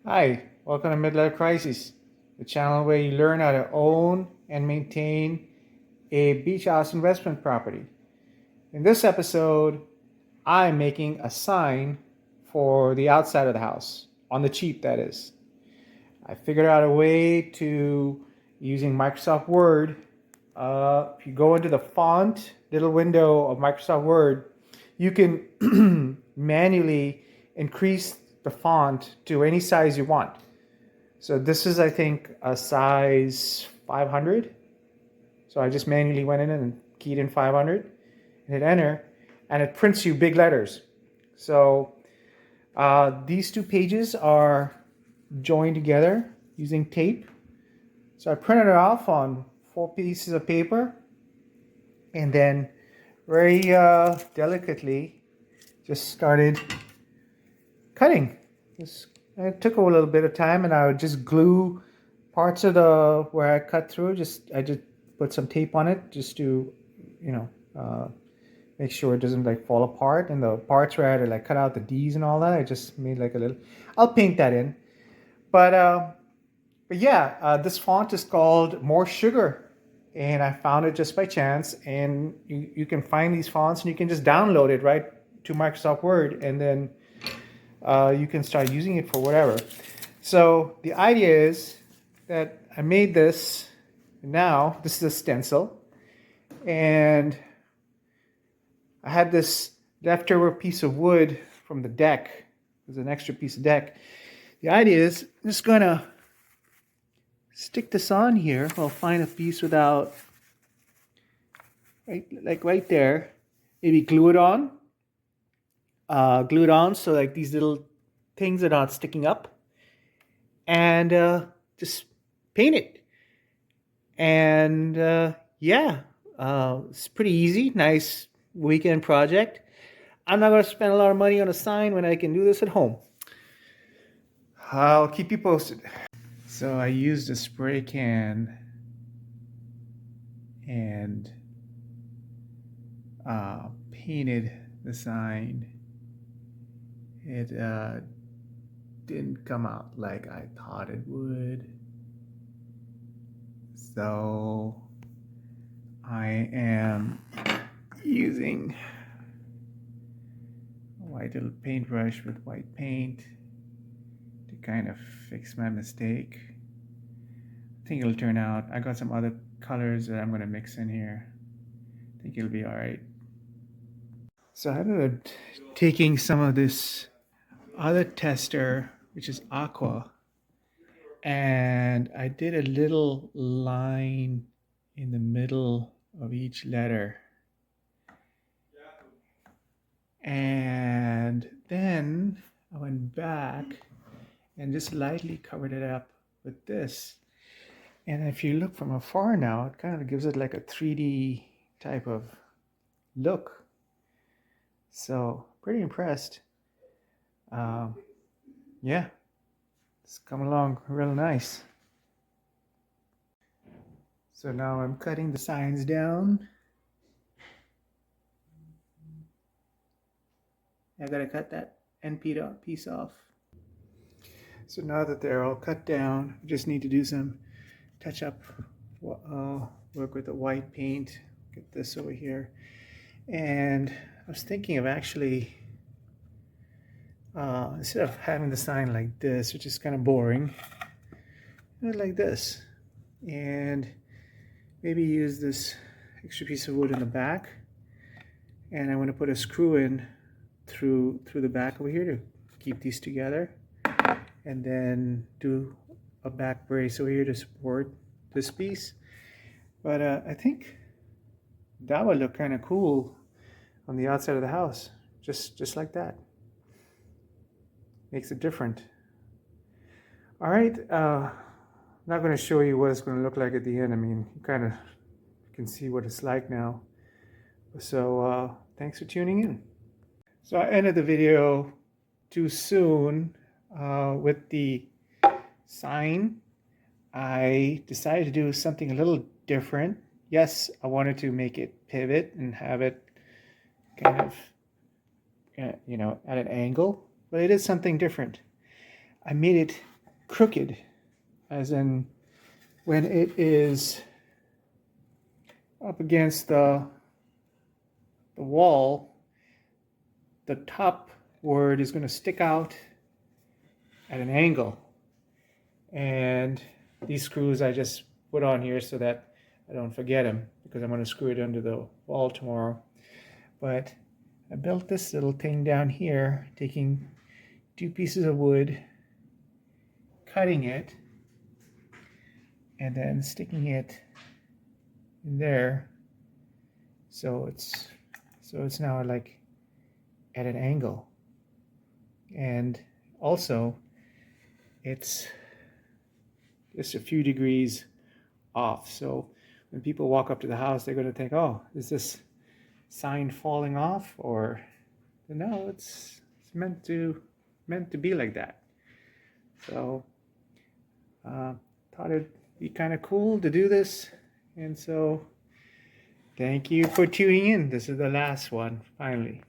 Hi, welcome to Midlife Crisis, the channel where you learn how to own and maintain a beach house investment property. In this episode, I'm making a sign for the outside of the house, on the cheap that is. I figured out a way to, using Microsoft Word, if you go into the font little window of Microsoft Word, you can manually increase the font to any size you want. So this is, I think, a size 500. So I just manually went in and keyed in 500 and hit enter, and it prints you big letters. So these two pages are joined together using tape. So I printed it off on 4 pieces of paper and then very delicately just started cutting. It took a little bit of time, and I would just glue parts of the where I cut through. I just put some tape on it just to, make sure it doesn't like fall apart. And the parts where I had to like cut out the D's and all that, I just made like a little. I'll paint that in, but yeah, this font is called More Sugar, and I found it just by chance. And you can find these fonts, and you can just download it right to Microsoft Word, and then you can start using it for whatever. So the idea is that I made this. Now this is a stencil, and I had this leftover piece of wood from the deck. There's an extra piece of deck. The idea is I'm just gonna stick this on here. I'll find a piece without, right there. Maybe glue it on. So like these little things are not sticking up, and just paint it. And yeah, it's pretty easy, nice weekend project. I'm not going to spend a lot of money on a sign when I can do this at home. I'll keep you posted. So I used a spray can and painted the sign. It didn't come out like I thought it would. So I am using a white little paintbrush with white paint to kind of fix my mistake. I think it'll turn out. I got some other colors that I'm going to mix in here. I think it'll be all right. So I ended up taking some of this other tester, which is aqua, and I did a little line in the middle of each letter. And then I went back and just lightly covered it up with this. And if you look from afar now, it kind of gives it like a 3D type of look. So pretty impressed. Yeah, it's come along real nice. So now I'm cutting the signs down. I gotta cut that end piece off. So now that they're all cut down, I just need to do some touch up, work with the white paint, get this over here. And I was thinking of actually, instead of having the sign like this, which is kind of boring, like this. And maybe use this extra piece of wood in the back. And I'm going to put a screw in through the back over here to keep these together. And then do a back brace over here to support this piece. But I think that would look kind of cool on the outside of the house, just like that. Makes it different. All right, I'm not going to show you what it's going to look like at the end. I mean, you kind of can see what it's like now. So thanks for tuning in. So I ended the video too soon with the sign. I decided to do something a little different. Yes, I wanted to make it pivot and have it kind of, at an angle, but it is something different. I made it crooked, as in when it is up against the wall, the top word is going to stick out at an angle. And these screws I just put on here so that I don't forget them, because I'm going to screw it under the wall tomorrow. But I built this little thing down here, taking 2 pieces of wood, cutting it, and then sticking it in there, so it's now like at an angle, and also it's just a few degrees off. So when people walk up to the house, they're going to think, "Oh, is this sign falling off?" Or no, it's meant to be like that. So thought it'd be kind of cool to do this, and so thank you for tuning in. This is the last one, finally.